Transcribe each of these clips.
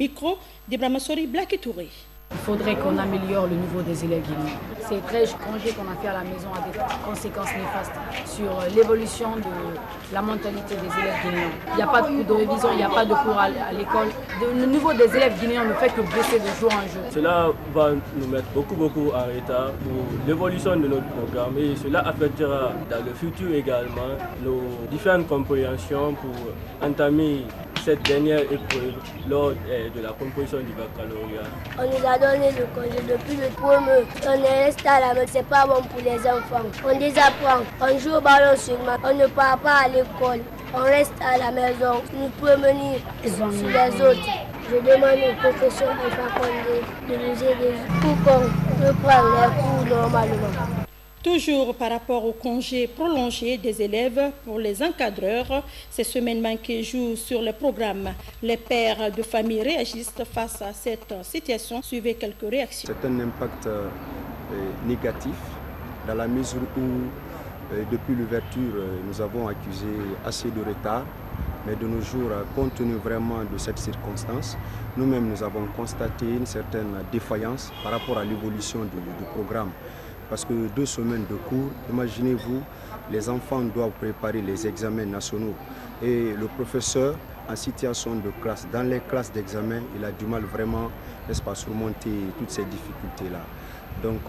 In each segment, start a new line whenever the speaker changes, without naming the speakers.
Micro d'Ibrahima Black et Touré.
Il faudrait qu'on améliore le niveau des élèves guinéens. Ces 13 congés qu'on a fait à la maison a des conséquences néfastes sur l'évolution de la mentalité des élèves guinéens. Il n'y a pas de cours de révision, il n'y a pas de cours à l'école. Le niveau des élèves guinéens ne fait que baisser de jour en jour.
Cela va nous mettre beaucoup en retard pour l'évolution de notre programme et cela affectera dans le futur également nos différentes compréhensions pour entamer cette dernière épreuve lors de la composition du baccalauréat.
On nous a donné le congé depuis le premier. On reste à la maison, c'est pas bon pour les enfants. On désapprend, on joue au ballon seulement, on ne part pas à l'école. On reste à la maison, nous prévenir sur les autres. Je demande aux professeurs de Fakonde de nous aider pour qu'on reprenne les cours normalement.
Toujours par rapport au congé prolongé des élèves pour les encadreurs, ces semaines manquées jouent sur le programme. Les pères de famille réagissent face à cette situation. Suivez quelques réactions.
C'est un impact négatif dans la mesure où depuis l'ouverture, nous avons accusé assez de retard. Mais de nos jours, compte tenu vraiment de cette circonstance, nous-mêmes nous avons constaté une certaine défaillance par rapport à l'évolution du programme. Parce que 2 semaines de cours, imaginez-vous, les enfants doivent préparer les examens nationaux. Et le professeur, en situation de classe, dans les classes d'examen, il a du mal vraiment, n'est-ce pas, surmonter toutes ces difficultés-là. Donc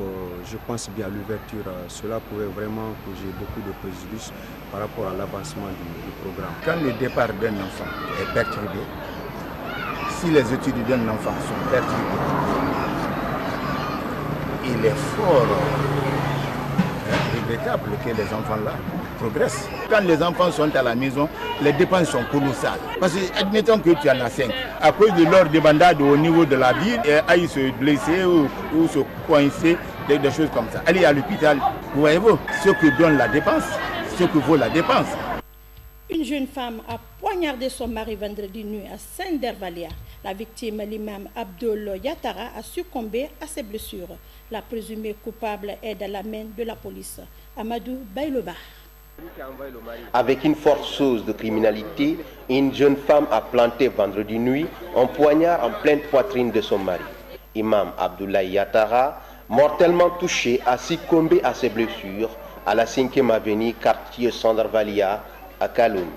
je pense bien à l'ouverture, cela pourrait vraiment causer beaucoup de préjudice par rapport à l'avancement du programme.
Quand le départ d'un enfant est perturbé, si les études d'un enfant sont perturbées, il est fort regrettable que les enfants-là progressent. Quand les enfants sont à la maison, les dépenses sont colossales. Parce que, admettons que tu en as 5, à cause de leur débandade au niveau de la ville, aillent se blesser ou se coincer, des choses comme ça. Aller à l'hôpital, vous voyez-vous, ce que donne la dépense, ce que vaut la dépense.
Une jeune femme a poignardé son mari vendredi nuit à Saint-Dervalia. La victime, l'imam Abdul Yatara, a succombé à ses blessures. La présumée coupable est dans la main de la police. Amadou Bayloba.
Avec une forte source de criminalité, une jeune femme a planté vendredi nuit un poignard en pleine poitrine de son mari. Imam Abdoulaye Yatara, mortellement touché, a succombé à ses blessures à la 5e avenue, quartier Sandarvalia, à Kaloum.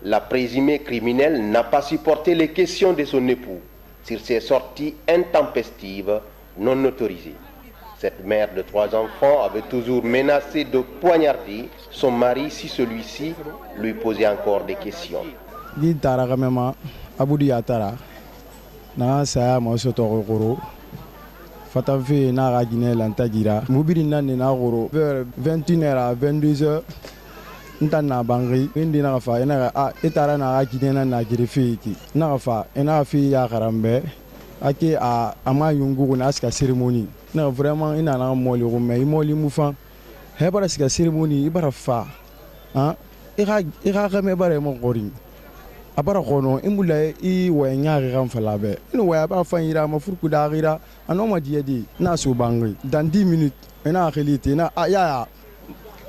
La présumée criminelle n'a pas supporté les questions de son époux sur ses sorties intempestives non autorisées. Cette mère de 3 enfants avait toujours menacé de poignarder son mari si celui-ci lui posait encore des questions.
Fatafe na ragine lantagira mubiri nanne na goro vers 21h à 22h ntana bangri indi na fa ina etara na ragine na girefiki na fa ina fi ya karambe ake a amayungu na aska cérémonie na vraiment ina na moli rume moli mufa hebara aska cérémonie ibara fa ira game bare mo gorin abara kono imula I wanyari ramfalabe ino waya ba fanyira mafurku dagira anoma diedi na so bangri dans 10 minutes ina akhliti na ya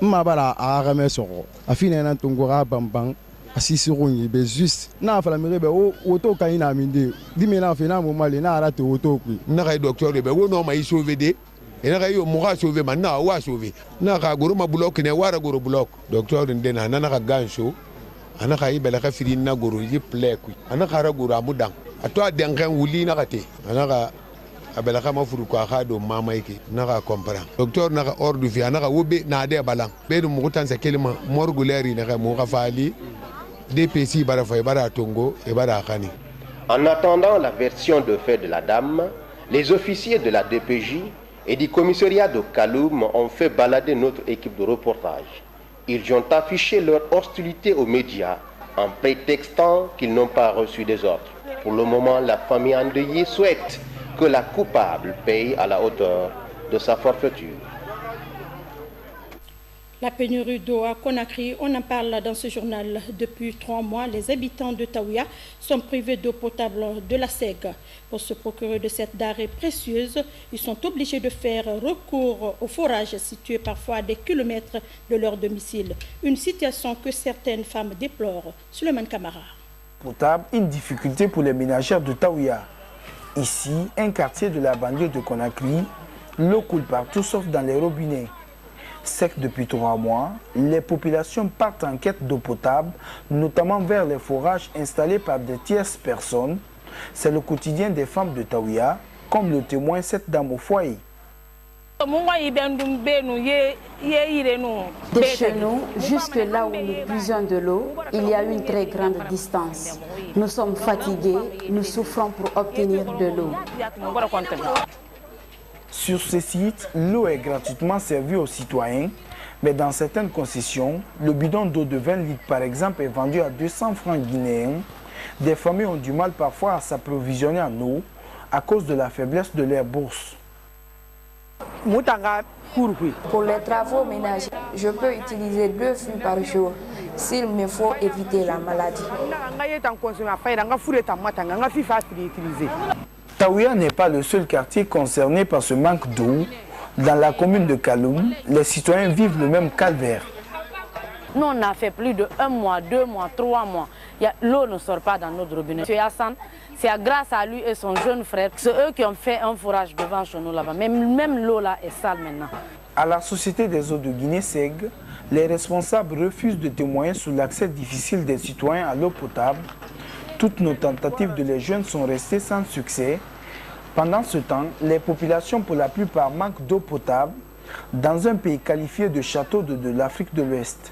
mabara agame soko afina na tungura bambang asisi ronyi be juste na fala mirebe o to kaina minde dimena fena mo mali na arate o to ku
na kay docteur be wono ma sauver de ina kay yo mo ga sauver man na wa sauver na ka goro ma block ne wara goro block docteur ndena na ka gancho ana ka ibela ka firi na goro yi pleku ana ka ra goro amudan atwa dengen wuli na kate ana ka abela ka mafuru ko ka do mama yake na ka comprendre docteur na ka ordre vie ana ka wobe na de balan be dum ko tan sa kelima morguleri na ka mo ka fali DPC bara fay bara tongo e bara khani.
En attendant la version de fait de la dame, les officiers de la DPJ et du commissariat de Kaloum ont fait balader notre équipe de reportage. Ils ont affiché leur hostilité aux médias en prétextant qu'ils n'ont pas reçu des ordres. Pour le moment, la famille endeuillée souhaite que la coupable paye à la hauteur de sa forfaiture.
La pénurie d'eau à Conakry, on en parle dans ce journal depuis 3 mois. Les habitants de Taouya sont privés d'eau potable de la SEG. Pour se procurer de cette denrée précieuse, ils sont obligés de faire recours au forage situé parfois à des kilomètres de leur domicile. Une situation que certaines femmes déplorent. Suleiman Kamara.
potable, une difficulté pour les ménagères de Taouya. Ici, un quartier de la banlieue de Conakry, l'eau coule partout sauf dans les robinets. Sec depuis 3 mois, les populations partent en quête d'eau potable, notamment vers les forages installés par des tierces personnes. C'est le quotidien des femmes de Taouya, comme le témoigne cette dame au foyer.
De chez nous, jusque là où nous puisons de l'eau, il y a une très grande distance. Nous sommes fatigués, nous souffrons pour obtenir de l'eau.
Sur ce site, l'eau est gratuitement servie aux citoyens, mais dans certaines concessions, le bidon d'eau de 20 litres par exemple est vendu à 200 francs guinéens. Des familles ont du mal parfois à s'approvisionner en eau à cause de la faiblesse de leurs bourses.
Pour les travaux ménagers, je peux utiliser 2 flux par jour s'il me faut éviter la maladie.
Taouya n'est pas le seul quartier concerné par ce manque d'eau. Dans la commune de Kaloum, les citoyens vivent le même calvaire.
Nous, on a fait plus de 1 mois, 2 mois, 3 mois. L'eau ne sort pas dans notre robinet. M. Hassan, c'est grâce à lui et son jeune frère, c'est eux qui ont fait un forage devant chez nous là-bas. Même l'eau là est sale maintenant.
À la Société des eaux de Guinée, SEG, les responsables refusent de témoigner sur l'accès difficile des citoyens à l'eau potable. Toutes nos tentatives de les jeunes sont restées sans succès. Pendant ce temps, les populations pour la plupart manquent d'eau potable dans un pays qualifié de château de l'Afrique de l'Ouest.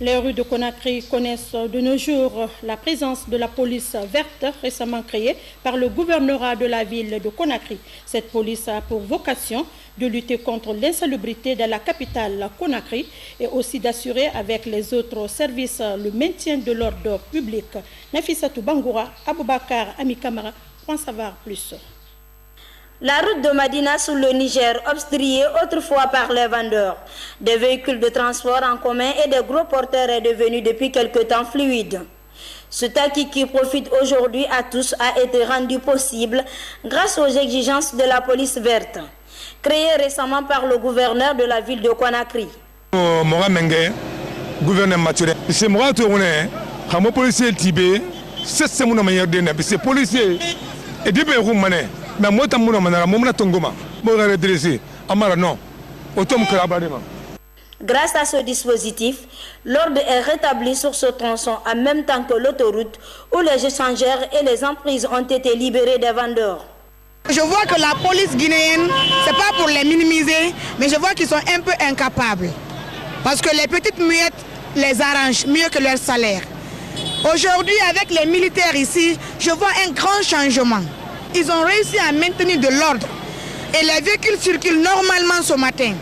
Les rues de Conakry connaissent de nos jours la présence de la police verte récemment créée par le gouvernorat de la ville de Conakry. Cette police a pour vocation de lutter contre l'insalubrité de la capitale Conakry et aussi d'assurer avec les autres services le maintien de l'ordre public. Nafissatou Bangoura, Aboubakar Amikamara, pour en savoir plus.
La route de Madina sous le Niger, obstruée autrefois par les vendeurs. Des véhicules de transport en commun et des gros porteurs est devenu depuis quelque temps fluide. Ce taquis qui profite aujourd'hui à tous a été rendu possible grâce aux exigences de la police verte, créée récemment par le gouverneur de la ville de Conakry.
Gouverneur Maturé, c'est moi qui suis policier Tibé, c'est mon meilleur dîner, c'est policier et du Béroumané. Mais moi, je suis
grâce à ce dispositif, l'ordre est rétabli sur ce tronçon en même temps que l'autoroute où les échangeurs et les emprises ont été libérés des vendeurs.
Je vois que la police guinéenne, ce n'est pas pour les minimiser, mais je vois qu'ils sont un peu incapables. Parce que les petites muettes les arrangent mieux que leur salaire. Aujourd'hui, avec les militaires ici, je vois un grand changement. Ils ont réussi à maintenir de l'ordre et les véhicules circulent normalement ce matin.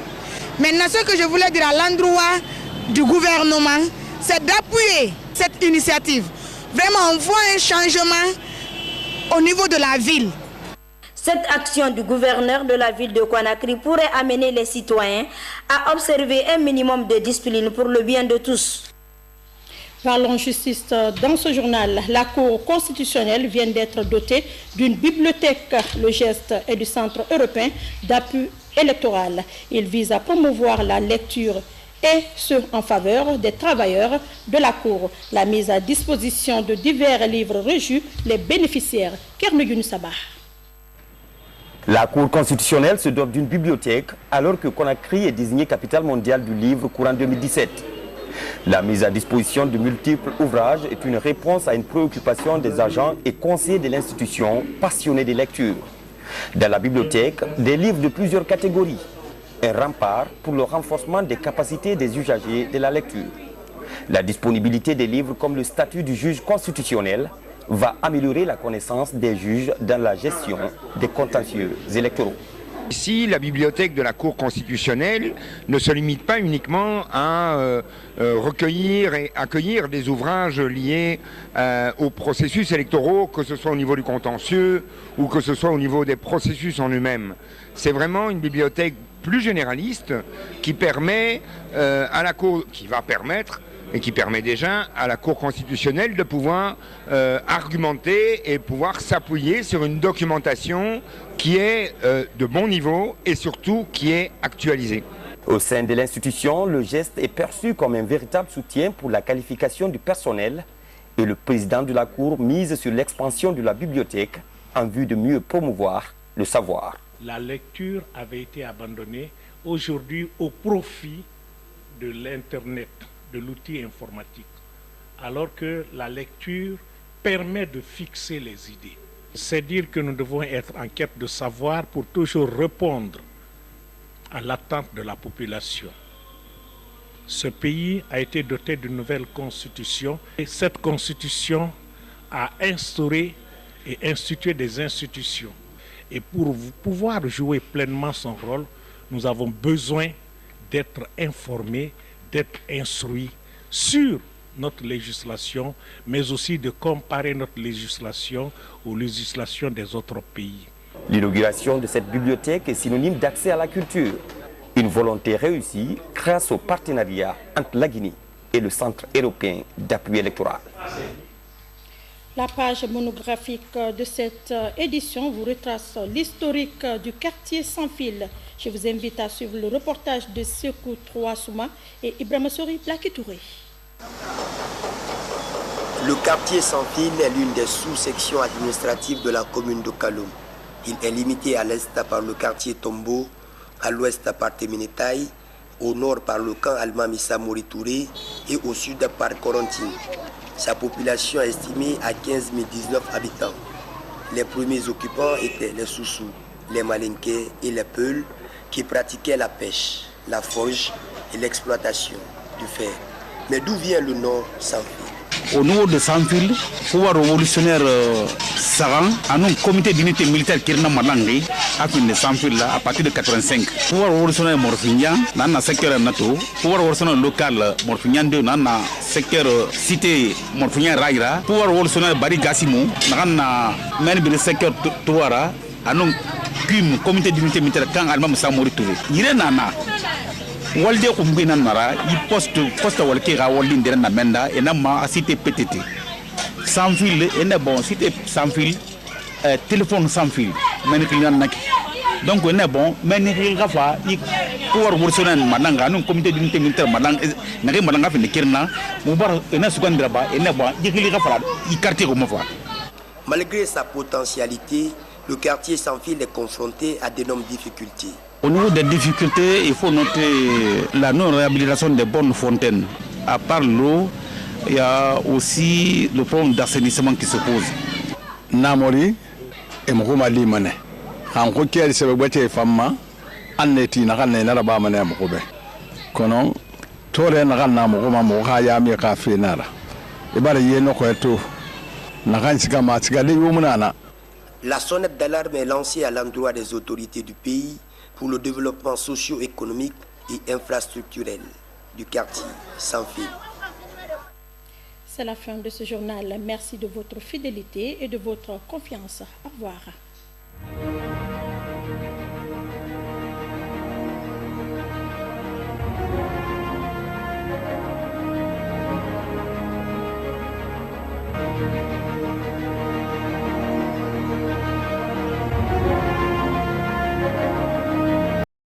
Maintenant, ce que je voulais dire à l'endroit du gouvernement, c'est d'appuyer cette initiative. Vraiment, on voit un changement au niveau de la ville.
Cette action du gouverneur de la ville de Conakry pourrait amener les citoyens à observer un minimum de discipline pour le bien de tous.
Parlons justice dans ce journal. La Cour constitutionnelle vient d'être dotée d'une bibliothèque. Le geste est du Centre européen d'appui électoral. Il vise à promouvoir la lecture et ce en faveur des travailleurs de la Cour. La mise à disposition de divers livres reçus les bénéficiaires. Kerme Younoussaba.
La Cour constitutionnelle se dote d'une bibliothèque alors que Conakry est désignée capitale mondiale du livre courant 2017. La mise à disposition de multiples ouvrages est une réponse à une préoccupation des agents et conseillers de l'institution passionnés des lectures. Dans la bibliothèque, des livres de plusieurs catégories. Un rempart pour le renforcement des capacités des usagers de la lecture. La disponibilité des livres comme le statut du juge constitutionnel va améliorer la connaissance des juges dans la gestion des contentieux électoraux.
Ici, la bibliothèque de la Cour constitutionnelle ne se limite pas uniquement à recueillir et accueillir des ouvrages liés aux processus électoraux, que ce soit au niveau du contentieux ou que ce soit au niveau des processus en eux-mêmes. C'est vraiment une bibliothèque plus généraliste qui permet à la Cour, qui va permettre et qui permet déjà à la Cour constitutionnelle de pouvoir argumenter et pouvoir s'appuyer sur une documentation qui est de bon niveau et surtout qui est actualisée.
Au sein de l'institution, le geste est perçu comme un véritable soutien pour la qualification du personnel et le président de la Cour mise sur l'expansion de la bibliothèque en vue de mieux promouvoir le savoir.
La lecture avait été abandonnée aujourd'hui au profit de l'Internet, de l'outil informatique, alors que la lecture permet de fixer les idées. C'est dire que nous devons être en quête de savoir pour toujours répondre à l'attente de la population. Ce pays a été doté d'une nouvelle constitution et cette constitution a instauré et institué des institutions. Et pour pouvoir jouer pleinement son rôle, nous avons besoin d'être informés, d'être instruits sur notre législation, mais aussi de comparer notre législation aux législations des autres pays.
L'inauguration de cette bibliothèque est synonyme d'accès à la culture. Une volonté réussie grâce au partenariat entre la Guinée et le Centre européen d'appui électoral.
La page monographique de cette édition vous retrace l'historique du quartier sans fil. Je vous invite à suivre le reportage de Sekou Trouassouma et Ibrahima Sori Plakitouré.
Le quartier sans fil est l'une des sous-sections administratives de la commune de Kaloum. Il est limité à l'est par le quartier Tombo, à l'ouest par Teminetaï, au nord par le camp Almamissa Moritouré et au sud par Korontine. Sa population est estimée à 15 019 habitants. Les premiers occupants étaient les Soussous, les Malinquais et les Peuls qui pratiquaient la pêche, la forge et l'exploitation du fer. Mais d'où vient le nom sans fil?
Au niveau de Sans-Fil, pouvoir révolutionnaire Saran, à un comité d'unité militaire qui est Malangi, à Sans-Fil à partir de 85. Pouvoir révolutionnaire Morfignan, dans le secteur NATO, pouvoir révolutionnaire local Morfignan 2, dans le secteur cité Morfignan Raira, pouvoir révolutionnaire Bari Gassimo, dans le secteur Touara, à un comité d'unité militaire quand Almam Samori Touré. Il y a walde ko mbina nara i poste walke ga waldin der na menda et na ma cité PTT sans fil et ne bon cité sans fil téléphone sans fil men client nak donc ne bon men ni ga fa i pouvoir worsona mananga non comité d'unité militaire manang na mananga fi kirna mu bar ena sugandra ba et ne bon yigli ga fa i quartier ko mo fa.
Malgré sa potentialité, le quartier sans fil est confronté à d'énormes difficultés.
Au niveau des difficultés, il faut noter la non-réhabilitation des bonnes fontaines. À part l'eau, il y a aussi le problème d'assainissement qui se pose.
Namori et Mouroumali Mané. En requiert se boite femme, Anneti Narane Naraba Mané Mouroube. Konon, Tore Narana Mouroma Mouraya Mika Fenara. Et Barayeno Koeto, Naransika Matsgali Wumunana.
La sonnette d'alarme est lancée à l'endroit des autorités du pays pour le développement socio-économique et infrastructurel du quartier sans fil.
C'est la fin de ce journal. Merci de votre fidélité et de votre confiance. Au revoir.